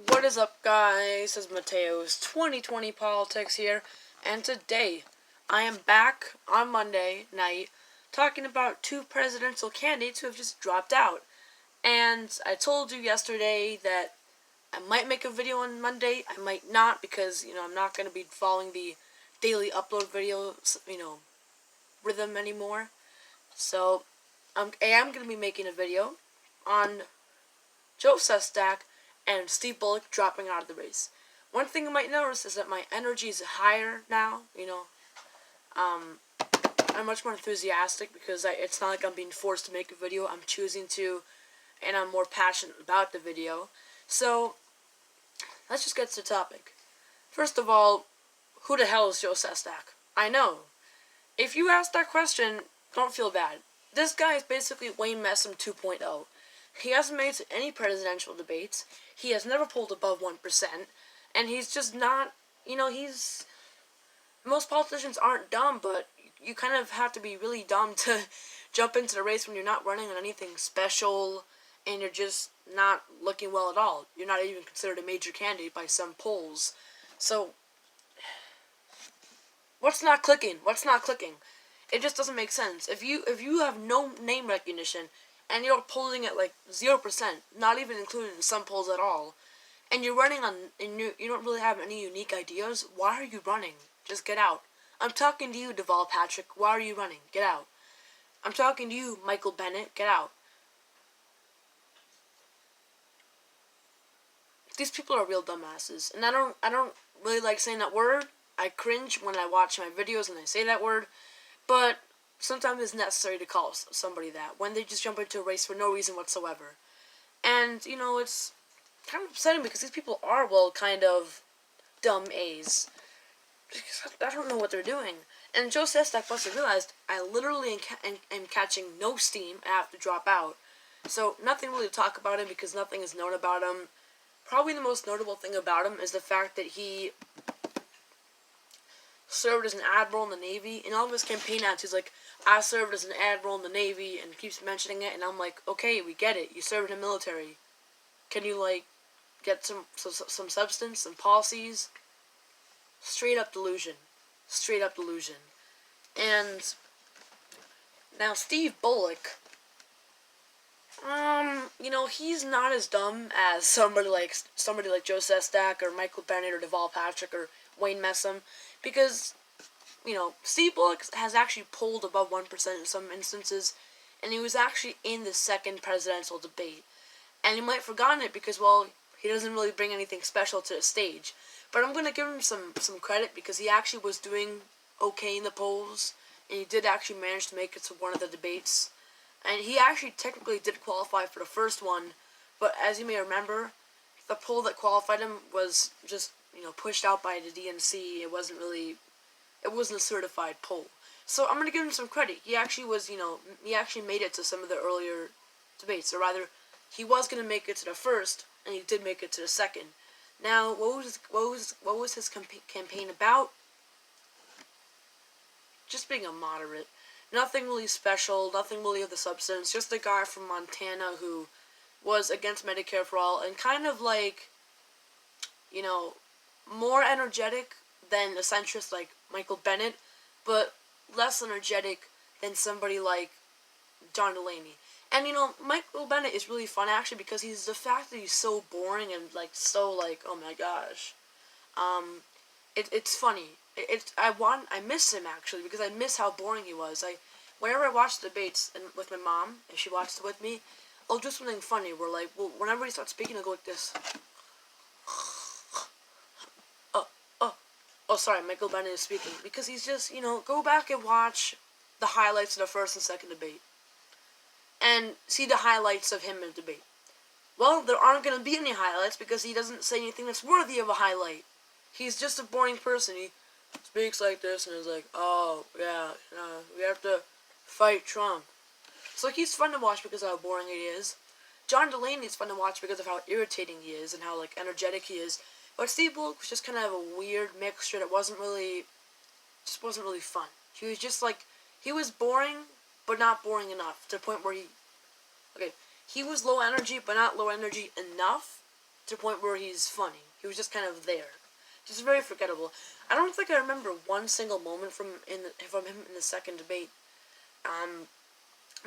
What is up, guys? This is Mateo's 2020 Politics here, and today I am back on Monday night talking about two presidential candidates who have just dropped out. And I told you yesterday that I might make a video on Monday. I might not because, I'm not going to be following the daily upload video, rhythm anymore. So, I am going to be making a video on Joe Sestak and Steve Bullock dropping out of the race. One thing you might notice is that my energy is higher now. I'm much more enthusiastic because it's not like I'm being forced to make a video. I'm choosing to, and I'm more passionate about the video. So, let's just get to the topic. First of all, who the hell is Joe Sestak? I know. If you ask that question, don't feel bad. This guy is basically Wayne Messam 2.0. He hasn't made it to any presidential debates. He has never polled above 1%. And he's just not, most politicians aren't dumb, but you kind of have to be really dumb to jump into the race when you're not running on anything special and you're just not looking well at all. You're not even considered a major candidate by some polls. So, what's not clicking? It just doesn't make sense. If you have no name recognition and you're polling at like 0%, not even included in some polls at all, and you're running on, and you don't really have any unique ideas, why are you running? Just get out. I'm talking to you, Deval Patrick. Why are you running? Get out. I'm talking to you, Michael Bennett. Get out. These people are real dumbasses, and I don't really like saying that word. I cringe when I watch my videos and I say that word, but sometimes it's necessary to call somebody that when they just jump into a race for no reason whatsoever. And, it's kind of upsetting because these people are, kind of dumb A's. I don't know what they're doing. And Joe Sestak must have realized I literally am catching no steam. I have to drop out. So, nothing really to talk about him because nothing is known about him. Probably the most notable thing about him is the fact that he served as an admiral in the Navy. In all of his campaign ads, he's like, I served as an admiral in the Navy, and keeps mentioning it, and I'm like, okay, we get it. You served in the military. Can you, get some substance, some policies? Straight up delusion. And now Steve Bullock, he's not as dumb as somebody like Joe Sestak or Michael Bennett or Deval Patrick or Wayne Messam, because, Steve Bullock has actually polled above 1% in some instances, and he was actually in the second presidential debate. And you might have forgotten it because, he doesn't really bring anything special to the stage. But I'm going to give him some credit because he actually was doing okay in the polls, and he did actually manage to make it to one of the debates. And he actually technically did qualify for the first one, but as you may remember, the poll that qualified him was just, pushed out by the DNC. It wasn't a certified poll. So I'm going to give him some credit. He actually was, he actually made it to some of the earlier debates, or rather, he was going to make it to the first, and he did make it to the second. Now, what was his campaign about? Just being a moderate. Nothing really special, nothing really of the substance, just a guy from Montana who was against Medicare for all, and kind of more energetic than a centrist like Michael Bennett, but less energetic than somebody like John Delaney. And, Michael Bennett is really fun, actually, because the fact that he's so boring and, so, oh my gosh. It's funny. I miss him, actually, because I miss how boring he was. Whenever I watch the debates with my mom, if she watched it with me, I'll do something funny where, whenever he starts speaking, I'll go like this. Oh, sorry, Michael Bennett is speaking. Because he's just, go back and watch the highlights of the first and second debate. And see the highlights of him in the debate. Well, there aren't going to be any highlights because he doesn't say anything that's worthy of a highlight. He's just a boring person. He speaks like this and is like, oh, yeah, we have to fight Trump. So he's fun to watch because of how boring he is. John Delaney is fun to watch because of how irritating he is and how, energetic he is. But Steve Bullock was just kind of a weird mixture that wasn't really fun. He was just he was boring, but not boring enough to the point where he was low energy, but not low energy enough to the point where he's funny. He was just kind of there. Just very forgettable. I don't think I remember one single moment from him in the second debate. I'm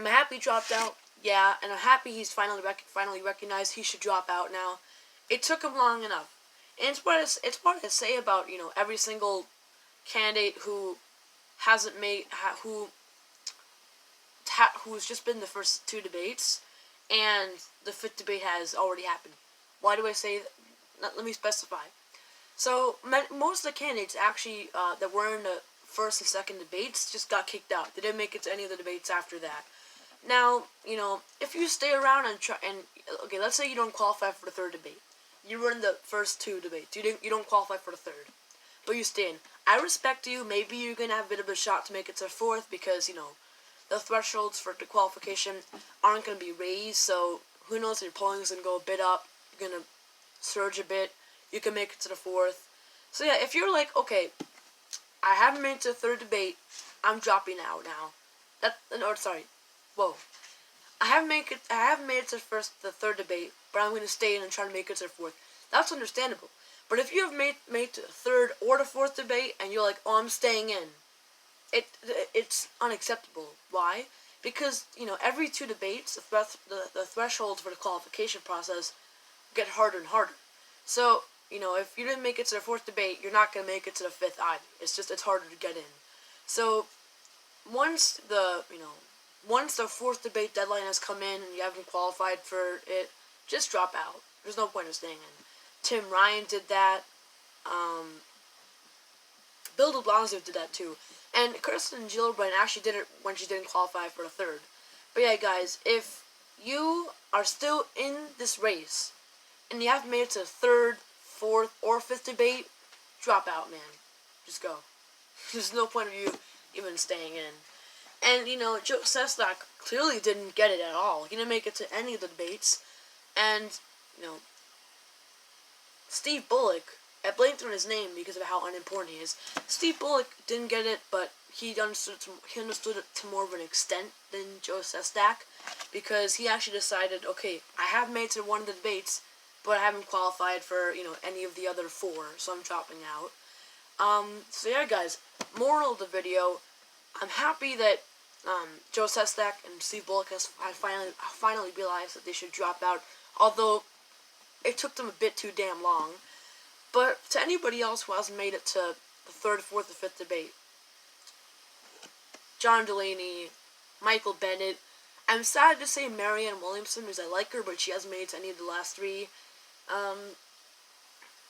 happy he dropped out. Yeah, and I'm happy he's finally recognized he should drop out now. It took him long enough, and it's what I say about every single candidate who hasn't made who's just been the first two debates, and the fifth debate has already happened. Why do I say that? Let me specify. So most of the candidates actually that were in the first and second debates just got kicked out. They didn't make it to any of the debates after that. Now, if you stay around and okay, let's say you don't qualify for the third debate. You were in the first two debates. You don't qualify for the third, but you stay in. I respect you. Maybe you're gonna have a bit of a shot to make it to the fourth because the thresholds for the qualification aren't gonna be raised. So who knows if your polling is gonna go a bit up. You're gonna surge a bit. You can make it to the fourth. So yeah, if you're like, okay, I haven't made it to the third debate, I'm dropping out now. Whoa. I haven't made it to the third debate, but I'm going to stay in and try to make it to the fourth. That's understandable. But if you have made it to the third or the fourth debate and you're like, oh, I'm staying in, it's unacceptable. Why? Because every two debates, the thresholds for the qualification process get harder and harder. So if you didn't make it to the fourth debate, you're not going to make it to the fifth either. It's harder to get in. So once the fourth debate deadline has come in and you haven't qualified for it, just drop out. There's no point in staying in. Tim Ryan did that. Bill de Blasio did that too. And Kirsten Gillibrand actually did it when she didn't qualify for the third. But yeah, guys, if you are still in this race and you haven't made it to the third, fourth, or fifth debate, drop out, man. Just go. There's no point of you even staying in. And, Joe Sestak clearly didn't get it at all. He didn't make it to any of the debates. And, Steve Bullock, I blanked on his name because of how unimportant he is. Steve Bullock didn't get it, but he understood it to more of an extent than Joe Sestak, because he actually decided, okay, I have made it to one of the debates, but I haven't qualified for, any of the other four, so I'm dropping out. So yeah, guys, moral of the video, I'm happy that Joe Sestak and Steve Bullock have finally realized that they should drop out, although it took them a bit too damn long. But to anybody else who hasn't made it to the third, fourth, or fifth debate, John Delaney, Michael Bennett, I'm sad to say Marianne Williamson, because I like her, but she hasn't made it to any of the last three.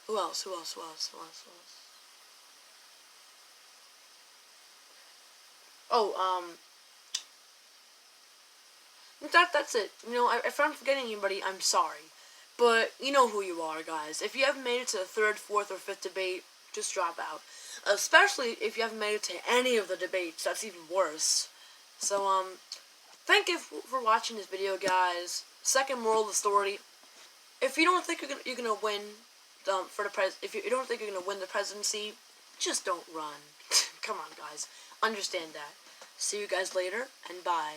Who else? Oh, that's it. If I'm forgetting anybody, I'm sorry. But you know who you are, guys. If you haven't made it to the third, fourth, or fifth debate, just drop out. Especially if you haven't made it to any of the debates, that's even worse. So, thank you for watching this video, guys. Second moral of the story: if you don't think you're gonna win if you don't think you're gonna win the presidency, just don't run. Come on, guys. Understand that. See you guys later, and bye.